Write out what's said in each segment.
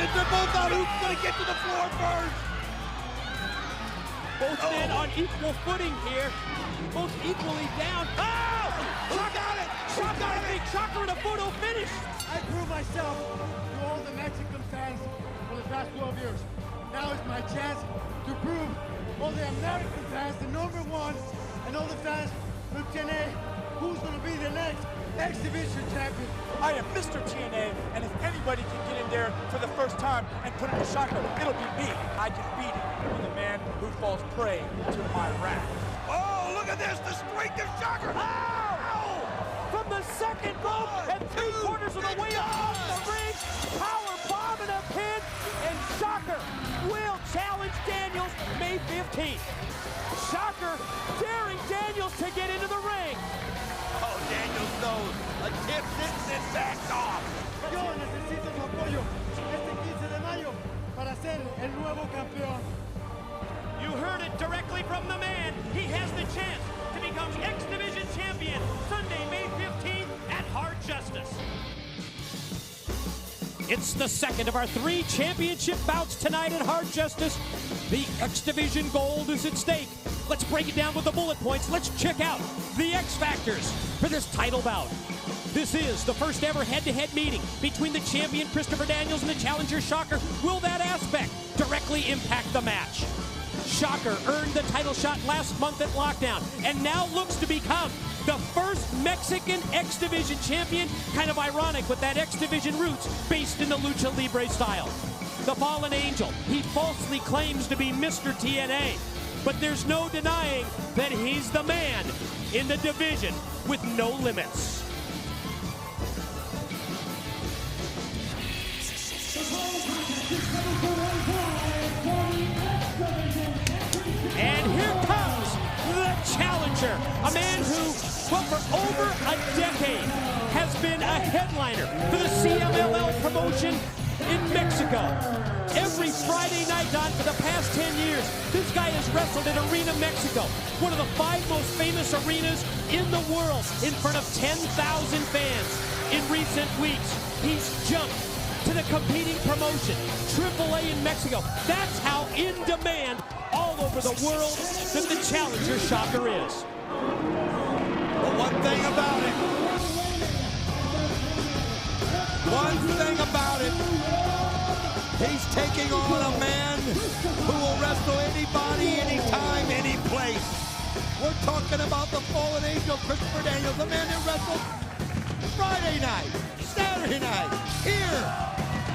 think they're both out. Who's going to get to the floor first? Both men on equal footing here. Both equally down. Oh! Who got it? Shocker, I think Shocker in a photo finish. I proved myself to all the Mexican fans for the past 12 years. Now is my chance to prove all the American fans, the #1, and all the fans from TNA, who's going to be the next X Division champion. I am Mr. TNA, and if anybody can get in there for the first time and put in a shocker, it'll be me. I can beat it with the man who falls prey to my wrath. Oh, look at this, the strength of Shocker. Ow! From the second rope and 3/4 of the way across the ring, power bomb and a pin, and Shocker will challenge Daniels May 15th. Shocker daring Daniels to get into the ring. Oh, Daniels knows. A tip sits and backs off. Yo necesito su apoyo este 15 de mayo para ser el nuevo campeón. You heard it directly from the man. He has the chance to become X Division champion Sunday, May 15th at Hard Justice. It's the second of our 3 championship bouts tonight at Hard Justice. The X Division gold is at stake. Let's break it down with the bullet points. Let's check out the X Factors for this title bout. This is the first ever head-to-head meeting between the champion Christopher Daniels and the challenger Shocker. Will that aspect directly impact the match? Shocker earned the title shot last month at Lockdown and now looks to become the first Mexican X Division champion. Kind of ironic with that X Division roots based in the Lucha Libre style. The Fallen Angel, he falsely claims to be Mr. TNA, but there's no denying that he's the man in the division with no limits. And here comes the challenger, a man who, well, for over a decade has been a headliner for the CMLL promotion in Mexico. Every Friday night, Don, for the past 10 years, this guy has wrestled at Arena Mexico, one of the 5 most famous arenas in the world, in front of 10,000 fans. In recent weeks, he's jumped to the competing promotion, AAA in Mexico. That's how in demand all over the world that the challenger Shocker is. But one thing about it, he's taking on a man who will wrestle anybody, anytime, any place. We're talking about the Fallen Angel, Christopher Daniels, the man that wrestled Friday night, Saturday night, here.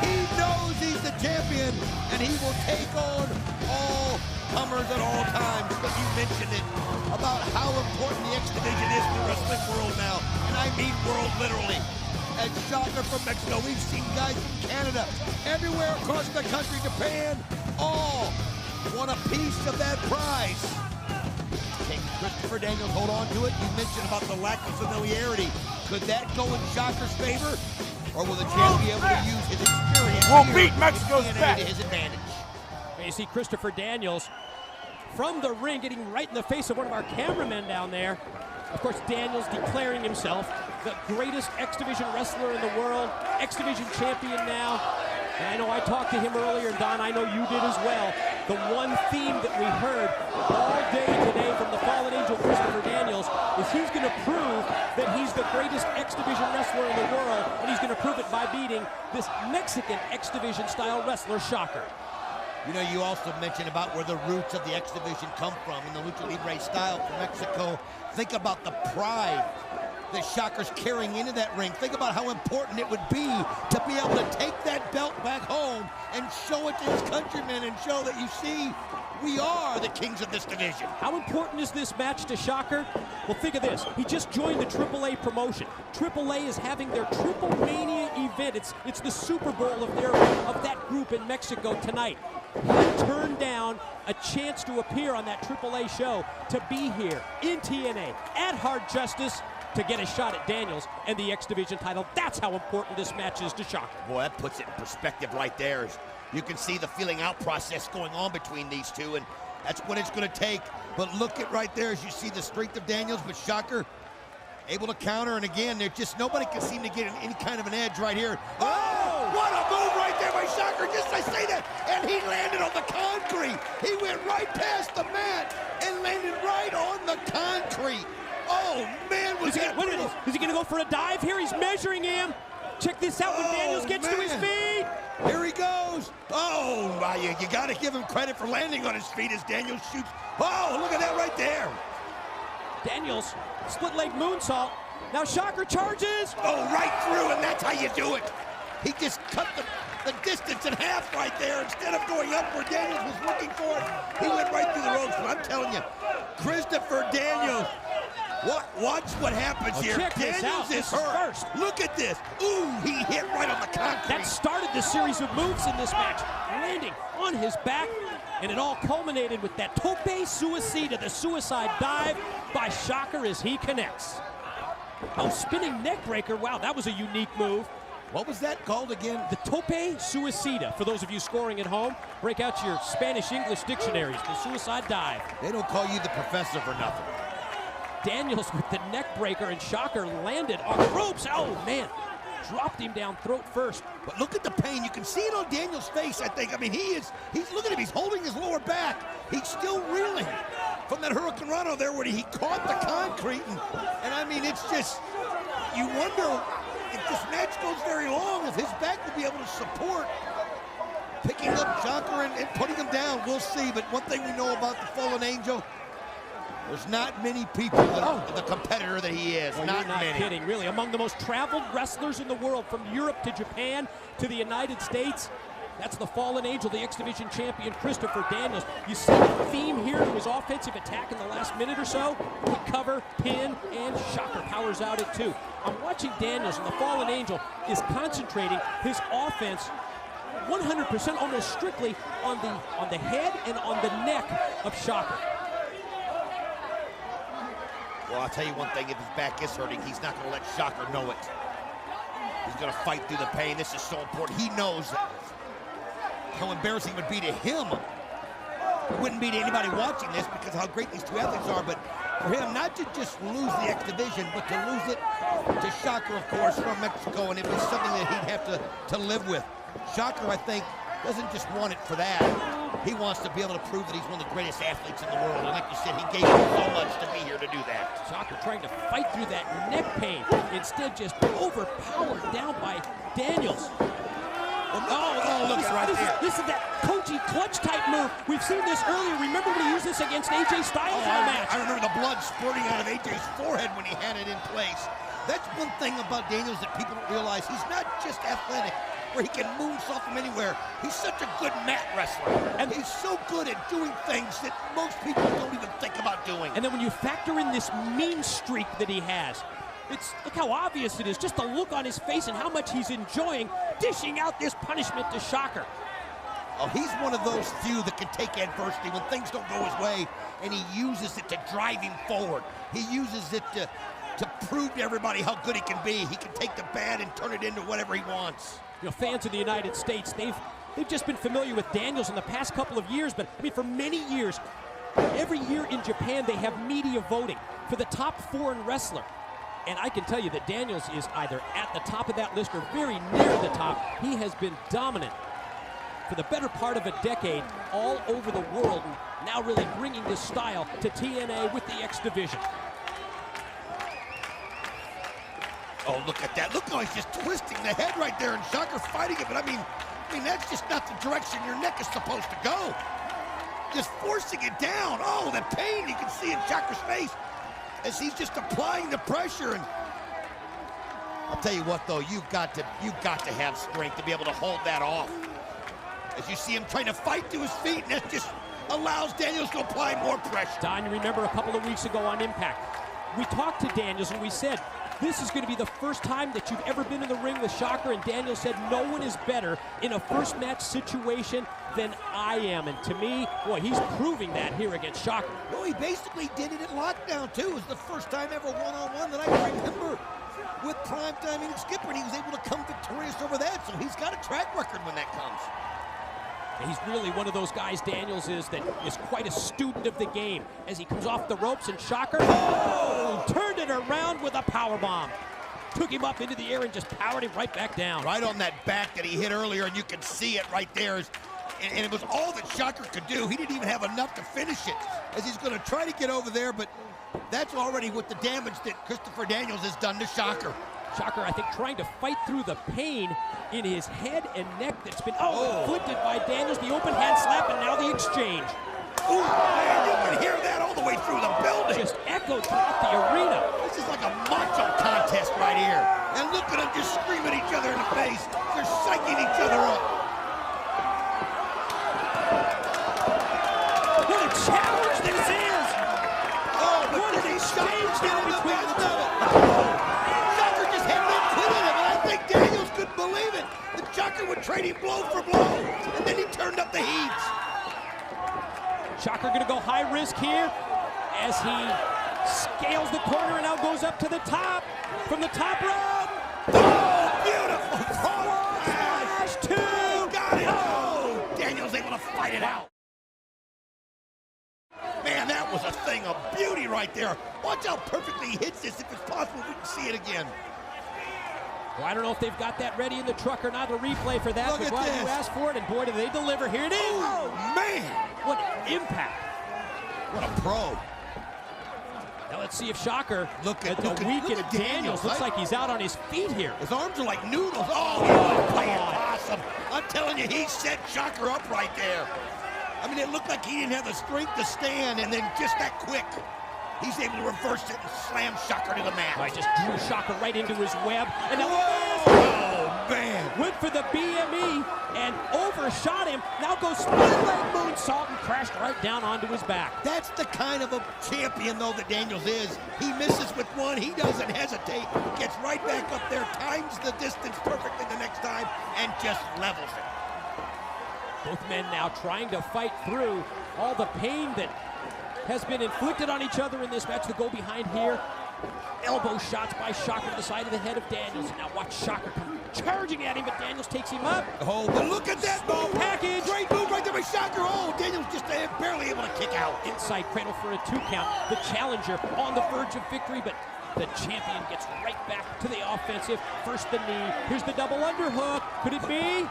He knows he's the champion, and he will take on all comers at all times. But you mentioned it, about how important the X Division is in the wrestling world now, and I mean world literally. And Shocker from Mexico, we've seen guys from Canada, everywhere across the country, Japan, all want a piece of that prize. Can Christopher Daniels hold on to it? You mentioned about the lack of familiarity. Could that go in Shocker's favor? Or will the champ be able to use his experience beat Mexico's back to his advantage? You see Christopher Daniels from the ring getting right in the face of one of our cameramen down there. Of course, Daniels declaring himself the greatest X Division wrestler in the world, X Division champion now. And I know I talked to him earlier, and Don, I know you did as well. The one theme that we heard all day today from the Fallen Angel, Christopher Daniels, is he's going to prove that he's the greatest X Division wrestler in the world, and he's going to prove it by beating this Mexican X Division style wrestler, Shocker. You know, you also mentioned about where the roots of the X Division come from in the Lucha Libre style from Mexico. Think about the pride that Shocker's carrying into that ring. Think about how important it would be to be able to take that belt back home and show it to his countrymen and show that, you see, we are the kings of this division. How important is this match to Shocker? Well, think of this. He just joined the AAA promotion. AAA is having their Triple Mania event. It's the Super Bowl of that group in Mexico tonight. He turned down a chance to appear on that AAA show to be here in TNA at Hard Justice to get a shot at Daniels and the X Division title. That's how important this match is to Shocker. Boy, that puts it in perspective right there. You can see the feeling out process going on between these two, and that's what it's going to take. But look at right there as you see the strength of Daniels, but Shocker able to counter, and again, there's just nobody can seem to get any kind of an edge right here. Oh, what a move right there by Shocker, just I say that. And he landed on the concrete. He went right past the mat and landed right on the concrete. Oh, man, was that brutal. Is he going to go for a dive here? He's measuring him. Check this out when Daniels gets to his feet. Here he goes. Oh, you got to give him credit for landing on his feet as Daniels shoots. Oh, look at that right there. Daniels, split leg moonsault. Now Shocker charges. Oh, right through, and that's how you do it. He just cut the distance in half right there. Instead of going up where Daniels was looking for it, he went right through the ropes. But I'm telling you, Christopher Daniels, watch what happens here. Daniels is hurt. Look at this. Ooh, he hit right on the concrete. That started the series of moves in this match, landing on his back, and it all culminated with that tope suicida, the suicide dive by Shocker as he connects. Oh, spinning neck breaker. Wow, that was a unique move. What was that called again? The tope suicida. For those of you scoring at home, break out your Spanish-English dictionaries. The suicide dive. They don't call you the professor for nothing. Daniels with the neck breaker, and Shocker landed on the ropes. Oh, man. Dropped him down throat first. But look at the pain. You can see it on Daniels' face, I think. I mean, he's look at him. He's holding his lower back. He's still reeling from that hurricanrana there where he caught the concrete. And I mean, it's just, you wonder if this match goes very long, if his back will be able to support picking up Shocker and putting him down. We'll see. But one thing we know about the Fallen Angel, there's not many people that are the competitor that he is. Well, not you're not many. kidding, really. Among the most traveled wrestlers in the world, from Europe to Japan to the United States. That's the Fallen Angel, the X Division champion, Christopher Daniels. You see the theme here to his offensive attack in the last minute or so. Quick cover, pin, and Shocker powers out at 2. I'm watching Daniels, and the Fallen Angel is concentrating his offense 100%, almost strictly on the head and on the neck of Shocker. Well, I'll tell you one thing, if his back is hurting, he's not going to let Shocker know it. He's going to fight through the pain. This is so important. He knows how embarrassing it would be to him. It wouldn't be to anybody watching this because of how great these two athletes are, but for him not to just lose the X Division, but to lose it to Shocker, of course, from Mexico, and it was something that he'd have to live with. Shocker, I think, doesn't just want it for that. He wants to be able to prove that he's one of the greatest athletes in the world. And like you said, he gave him so much to be here to do that. Shocker trying to fight through that neck pain. Instead, just overpowered down by Daniels. Oh, look right there. This is that Koji clutch type move. We've seen this earlier. Remember when he used this against AJ Styles in the match? I remember the blood spurting out of AJ's forehead when he had it in place. That's one thing about Daniels that people don't realize. He's not just athletic, where he can moonsault from anywhere. He's such a good mat wrestler. And he's so good at doing things that most people don't even think about doing. And then when you factor in this mean streak that he has, look how obvious it is. Just the look on his face and how much he's enjoying dishing out this punishment to Shocker. Oh, he's one of those few that can take adversity when things don't go his way, and he uses it to drive him forward. He uses it to prove to everybody how good he can be. He can take the bad and turn it into whatever he wants. You know, fans of the United States, they've just been familiar with Daniels in the past couple of years, but I mean, for many years, every year in Japan, they have media voting for the top foreign wrestler. And I can tell you that Daniels is either at the top of that list or very near the top. He has been dominant for the better part of a decade all over the world, and now really bringing this style to TNA with the X Division. Oh, look at that. Look how he's just twisting the head right there, and Shocker fighting it. But I mean, that's just not the direction your neck is supposed to go. Just forcing it down. Oh, the pain you can see in Shocker's face as he's just applying the pressure. And I'll tell you what, though, you've got to have strength to be able to hold that off. As you see him trying to fight to his feet, and that just allows Daniels to apply more pressure. Don, you remember a couple of weeks ago on Impact, we talked to Daniels and we said, this is going to be the first time that you've ever been in the ring with Shocker, and Daniels said no one is better in a first match situation than I am. And to me, boy, he's proving that here against Shocker. No, he basically did it at Lockdown, too. It was the first time ever one-on-one that I can remember with Primetime and Skipper, and he was able to come victorious over that. So he's got a track record when that comes. He's really one of those guys, Daniels is, that is quite a student of the game. As he comes off the ropes, and Shocker turned it around with a powerbomb. took him up into the air and just powered him right back down. Right on that back that he hit earlier, and you can see it right there. And it was all that Shocker could do. He didn't even have enough to finish it, as he's going to try to get over there, but that's already with the damage that Christopher Daniels has done to Shocker. Shocker, I think, trying to fight through the pain in his head and neck that's been inflicted by Daniels. The open hand slap, and now the exchange. Ooh, man, you can hear that all the way through the building. Just echoed throughout the arena. This is like a macho contest right here. And look at them just screaming each other in the face. They're psyching each other up. What a challenge this is! Oh, but what an exchange now between the two. Shocker just had that quit in him, and I think Daniels couldn't believe it. The Shocker would trade him blow for blow, and then he turned up the heat. Shocker going to go high risk here as he scales the corner and now goes up to the top from the top rope. Oh, beautiful! Frog smash, two. Got it! Oh, Daniels able to fight it out. Man, that was a thing of beauty right there. Watch how perfectly he hits this. If it's possible, we can see it again. Well, I don't know if they've got that ready in the truck or not, the replay for that. Look but at glad this. you asked for it, and boy, did they deliver. Here it is. Oh, man! What impact. What a pro. Now let's see if Shocker, Look at Daniels, Daniels, looks right? like he's out on his feet here. His arms are like noodles. Oh, he was playing awesome. I'm telling you, he set Shocker up right there. I mean, it looked like he didn't have the strength to stand, and then just that quick, he's able to reverse it and slam Shocker to the mat. I just drew Shocker right into his web. And now Oh, man. went for the BME and overshot him. Now goes split leg moonsault and crashed right down onto his back. That's the kind of a champion, though, that Daniels is. He misses with one. He doesn't hesitate. Gets right back up there, times the distance perfectly the next time, and just levels it. Both men now trying to fight through all the pain that has been inflicted on each other in this match. The go behind here. Elbow shots by Shocker to the side of the head of Daniels. Now watch Shocker come charging at him, but Daniels takes him up. Oh, but look at that Small move. package. Great move right there by Shocker. Oh, Daniels just barely able to kick out. Inside cradle for a 2 count. The challenger on the verge of victory, but the champion gets right back to the offensive. First the knee. Here's the double underhook. Could it be?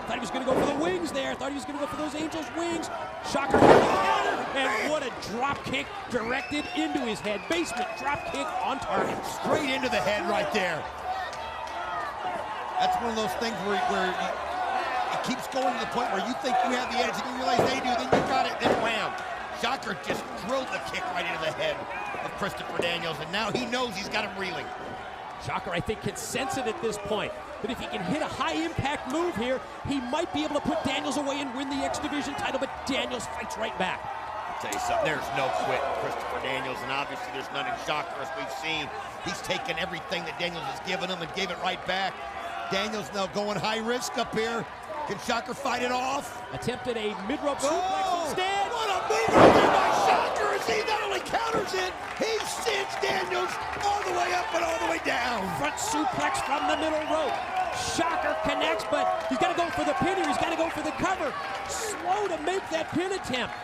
Thought he was going to go for the wings there. Thought he was going to go for those Angels wings. Shocker with the counter. And what a drop kick directed into his head. Basement drop kick on target. Straight into the head right there. That's one of those things where it keeps going to the point where you think you have the edge and you realize they do, then you got it, then wham. Shocker just drilled the kick right into the head of Christopher Daniels, and now he knows he's got him reeling. Shocker, I think, can sense it at this point. But if he can hit a high-impact move here, he might be able to put Daniels away and win the X Division title, but Daniels fights right back. I'll tell you something, there's no quit in Christopher Daniels, and obviously there's none in Shocker, as we've seen. He's taken everything that Daniels has given him and gave it right back. Daniels now going high risk up here. Can Shocker fight it off? Attempted a mid-rope suplex instead. What a move right there by Shocker, as he not only counters it, he sends Daniels all the way up and all the way down. Front suplex from the middle rope. Shocker connects, but he's got to go for the pin here. He's got to go for the cover. Slow to make that pin attempt.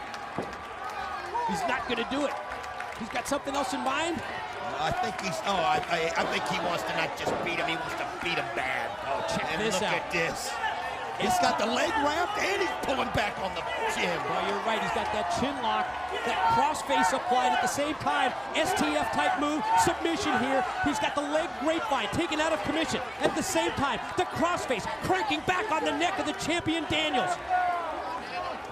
He's not going to do it. He's got something else in mind. I think I think he wants to not just beat him, he wants to beat him bad. Oh, check And this look out. at this. He's got the leg wrapped and he's pulling back on the chin. Well, you're right. He's got that chin lock, that crossface applied at the same time. STF type move, submission here. He's got the leg grapevine taken out of commission. At the same time, the crossface cranking back on the neck of the champion Daniels.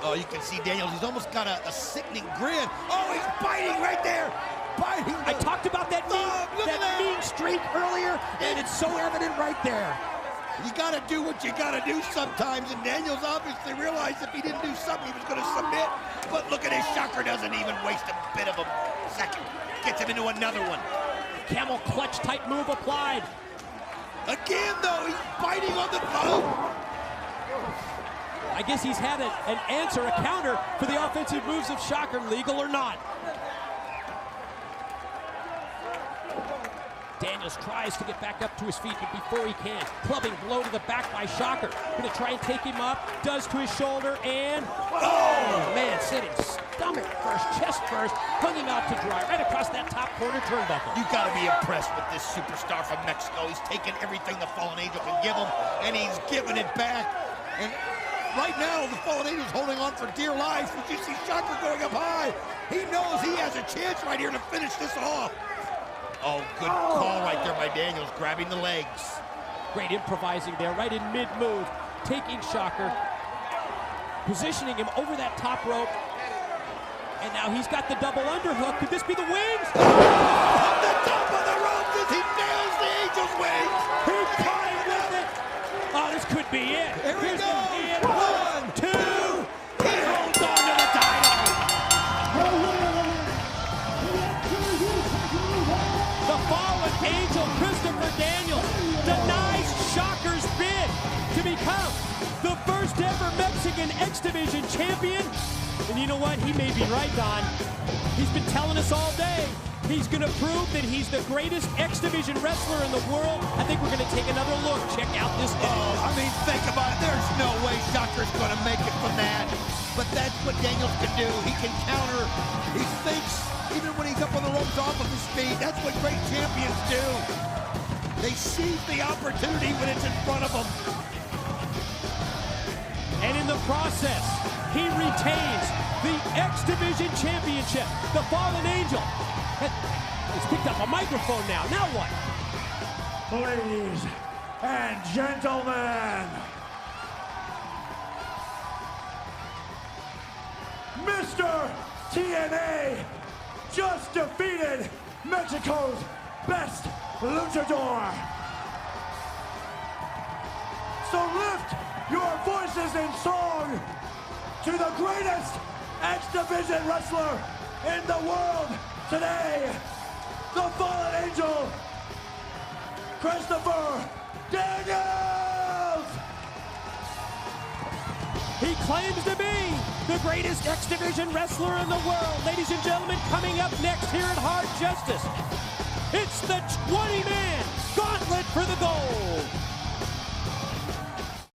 Oh, you can see Daniels. He's almost got a sickening grin. Oh, he's biting right there. Biting. I talked about that mean streak earlier, and it's so evident right there. You got to do what you got to do sometimes, and Daniels obviously realized if he didn't do something, he was going to submit. But look at his Shocker, doesn't even waste a bit of a second. Gets him into another one. Camel clutch type move applied. Again, though, he's biting on the thumb. I guess he's had an answer, a counter for the offensive moves of Shocker, legal or not. Daniels tries to get back up to his feet, but before he can, clubbing blow to the back by Shocker. Gonna try and take him up, does to his shoulder, and oh man, sent him stomach first, chest first, hung him out to dry, right across that top corner turnbuckle. You gotta be impressed with this superstar from Mexico. He's taken everything the Fallen Angel can give him, and he's giving it back. And right now, the Fallen Angel's holding on for dear life. But you see Shocker going up high. He knows he has a chance right here to finish this off. Oh, good call right there by Daniels, grabbing the legs. Great improvising there, right in mid-move, taking Shocker, positioning him over that top rope. And now he's got the double underhook. Could this be the wings? On the top of the rope as he nails the Angel's wings. He tied with it. Oh, this could be it. Here we go. 1, 2. He holds on to the title. The Fallen Angel, Christopher Daniels, denies Shocker's bid to become the first ever Mexican X Division champion. And you know what? He may be right, Don. He's been telling us all day. He's going to prove that he's the greatest X Division wrestler in the world. I think we're going to take another look. Check out this. I mean, think about it. There's no way Shocker's going to make it from that. But that's what Daniels can do. He can counter. He thinks, even when he's up on the ropes off of his feet. That's what great champions do. They seize the opportunity when it's in front of them. And in the process, he retains the X Division Championship. The Fallen Angel has picked up a microphone now. Now what? Ladies and gentlemen, Mr. TNA just defeated Mexico's best luchador. So lift your voices in song to the greatest X Division wrestler in the world today, the Fallen Angel, Christopher Daniels! He claims to be the greatest X Division wrestler in the world. Ladies and gentlemen, coming up next here at Hard Justice, it's the 20-man